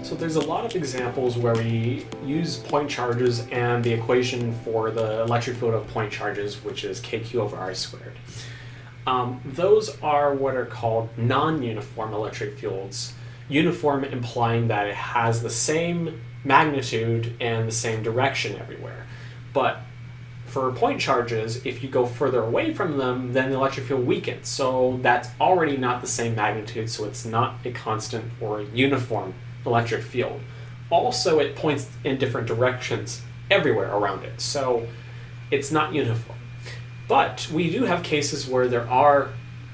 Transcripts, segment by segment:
So there's a lot of examples where we use point charges and the equation for the electric field of point charges, which is kq over r squared. Those are what are called non-uniform electric fields. Uniform implying that it has the same magnitude and the same direction everywhere. But for point charges, if you go further away from them, then the electric field weakens. So that's already not the same magnitude, so it's not a constant or a uniform electric field. Also, it points in different directions everywhere around it, so it's not uniform. But we do have cases where there are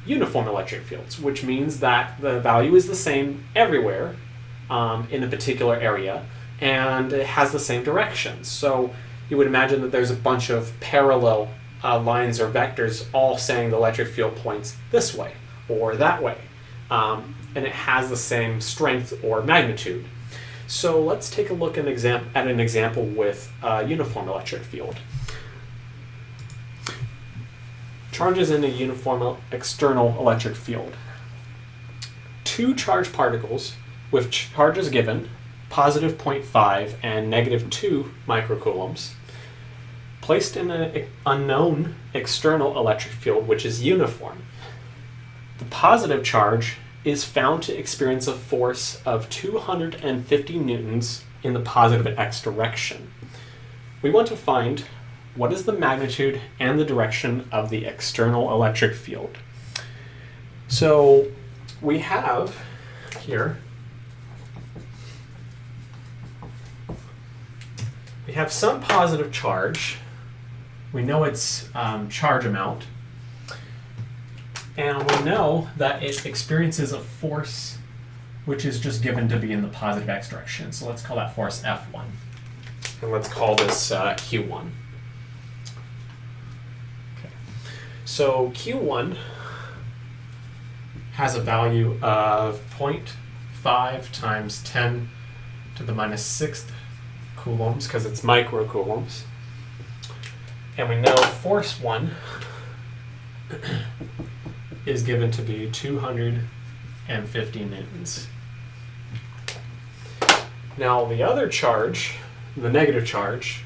uniform electric fields, which means that the value is the same everywhere in a particular area, and it has the same direction. So you would imagine that there's a bunch of parallel lines or vectors all saying the electric field points this way or that way. And it has the same strength or magnitude. So let's take a look at an example with a uniform electric field. Charges in a uniform external electric field. Two charged particles with charges given, positive 0.5 and negative 2 microcoulombs, placed in an unknown external electric field which is uniform. The positive charge is found to experience a force of 250 newtons in the positive x direction. We want to find what is the magnitude and the direction of the external electric field. So we have here, we have some positive charge. We know its charge amount. And we know that it experiences a force which is just given to be in the positive x direction. So let's call that force F1. And let's call this Q1. Okay. So Q1 has a value of 0.5 times 10 to the minus 6th coulombs, because it's microcoulombs. And we know force 1 is given to be 250 newtons. Now the other charge, the negative charge,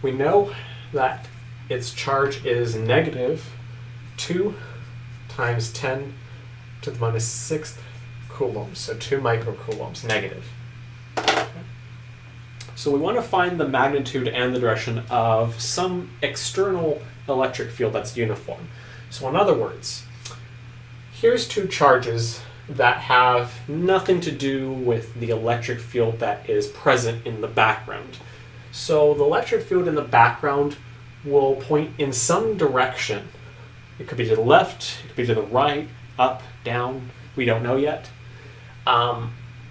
we know that its charge is negative 2 times 10 to the minus 6th coulombs, so 2 microcoulombs, negative. So we want to find the magnitude and the direction of some external electric field that's uniform. So in other words, here's two charges that have nothing to do with the electric field that is present in the background. So the electric field in the background will point in some direction. It could be to the left, it could be to the right, up, down, we don't know yet.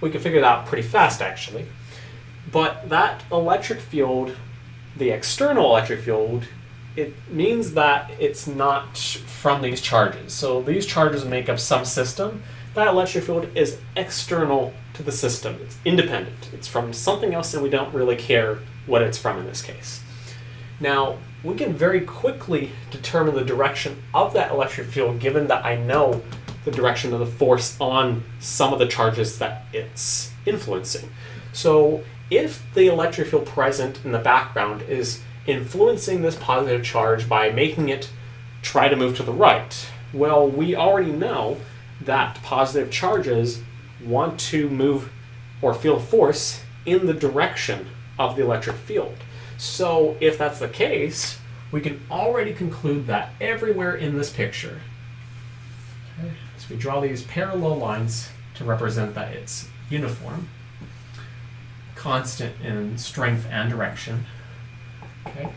We can figure it out pretty fast actually. But that electric field, the external electric field, it means that it's not from these charges. So these charges make up some system. That electric field is external to the system. It's independent. It's from something else and we don't really care what it's from in this case. Now, we can very quickly determine the direction of that electric field given that I know the direction of the force on some of the charges that it's influencing. So if the electric field present in the background is influencing this positive charge by making it try to move to the right, well, we already know that positive charges want to move or feel force in the direction of the electric field. So if that's the case, we can already conclude that everywhere in this picture, okay, so we draw these parallel lines to represent that it's uniform, constant in strength and direction. Okay.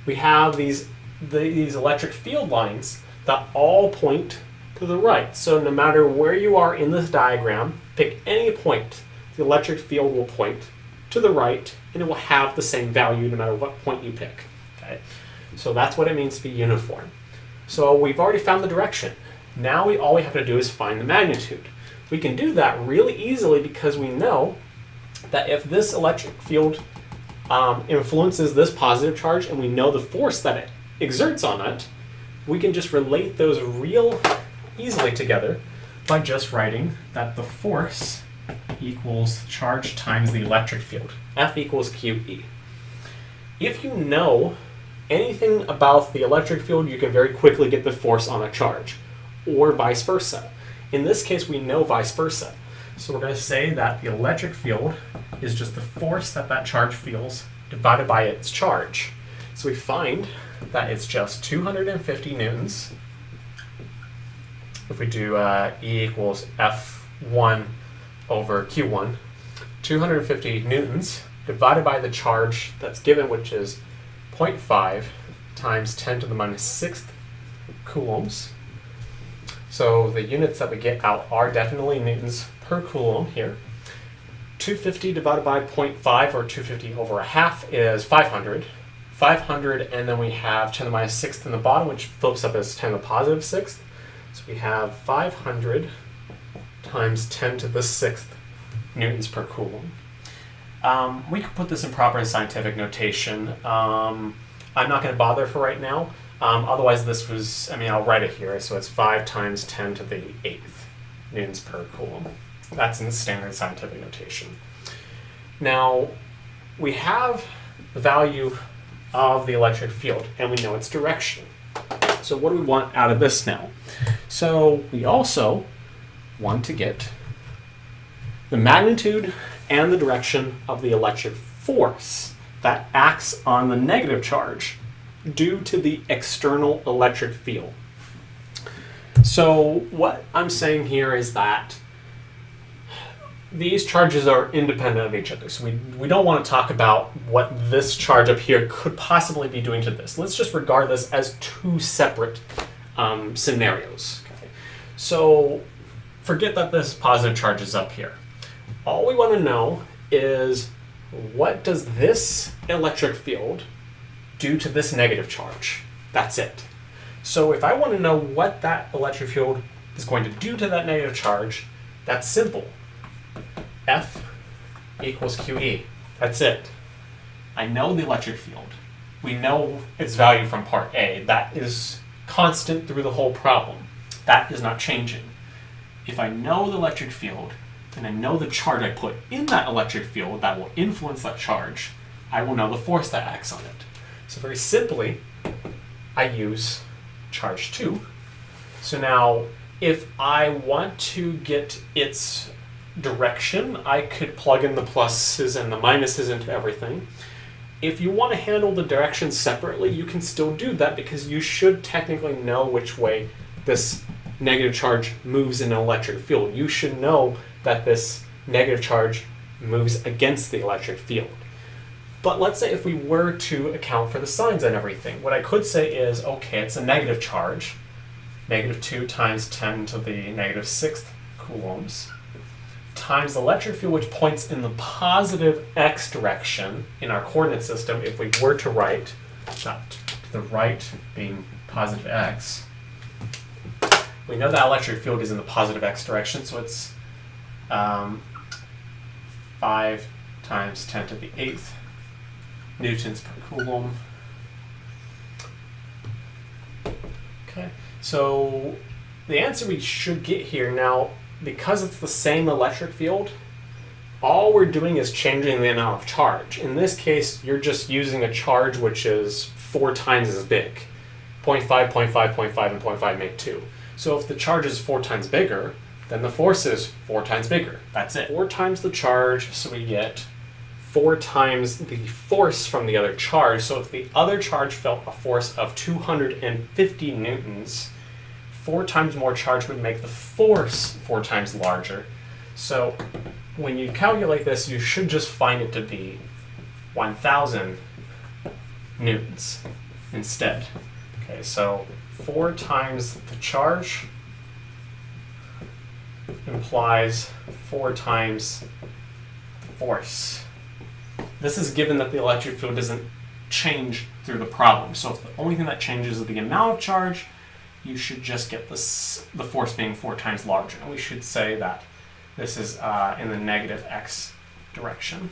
We have these electric field lines that all point to the right. So no matter where you are in this diagram, pick any point, the electric field will point to the right and it will have the same value no matter what point you pick. Okay. So that's what it means to be uniform. So we've already found the direction. Now all we have to do is find the magnitude. We can do that really easily because we know that if this electric field influences this positive charge and we know the force that it exerts on it, we can just relate those real easily together by just writing that the force equals charge times the electric field. F equals QE. If you know anything about the electric field, you can very quickly get the force on a charge, or vice versa. In this case, we know vice versa. So we're going to say that the electric field is just the force that that charge feels divided by its charge. So we find that it's just 250 newtons. If we do E equals F1 over Q1, 250 newtons divided by the charge that's given, which is 0.5 times 10 to the minus 6th coulombs. So the units that we get out are definitely newtons per coulomb here. 250 divided by 0.5, or 250 over a half, is 500. 500, and then we have 10 to the minus 6th in the bottom, which flips up as 10 to the positive 6th. So we have 500 times 10 to the 6th newtons per coulomb. We could put this in proper scientific notation. I'm not going to bother for right now. Otherwise, this was, I'll write it here. So it's 5 times 10 to the 8th newtons per coulomb. That's in the standard scientific notation. Now, we have the value of the electric field, and we know its direction. So what do we want out of this now? So we also want to get the magnitude and the direction of the electric force that acts on the negative charge due to the external electric field. So what I'm saying here is that these charges are independent of each other. So we don't want to talk about what this charge up here could possibly be doing to this. Let's just regard this as two separate scenarios. Okay? So forget that this positive charge is up here. All we want to know is, what does this electric field do to this negative charge? That's it. So if I want to know what that electric field is going to do to that negative charge, that's simple. F equals QE. That's it. I know the electric field. We know its value from part A. That is constant through the whole problem. That is not changing. If I know the electric field, and I know the charge I put in that electric field that will influence that charge, I will know the force that acts on it. So very simply, I use charge 2. So now, if I want to get its direction, I could plug in the pluses and the minuses into everything. If you want to handle the direction separately, you can still do that, because you should technically know which way this negative charge moves in an electric field. You should know that this negative charge moves against the electric field. But let's say if we were to account for the signs and everything, what I could say is, okay, it's a negative charge, negative 2 times 10 to the negative 6th coulombs, times the electric field, which points in the positive x direction in our coordinate system. If we were to write that to the right being positive x, we know that electric field is in the positive x direction, so it's 5 times 10 to the 8th newtons per coulomb. Okay, so the answer we should get here now, because it's the same electric field, all we're doing is changing the amount of charge. In this case, you're just using a charge which is 4 times as big. 0.5, 0.5, 0.5, and 0.5 make 2. So if the charge is 4 times bigger, then the force is 4 times bigger. That's it. 4 times the charge, so we get 4 times the force from the other charge. So if the other charge felt a force of 250 newtons, 4 times more charge would make the force 4 times larger. So when you calculate this, you should just find it to be 1,000 newtons instead. Okay, so 4 times the charge implies 4 times the force. This is given that the electric field doesn't change through the problem. So if the only thing that changes is the amount of charge, you should just get the force being 4 times larger. And we should say that this is in the negative x direction.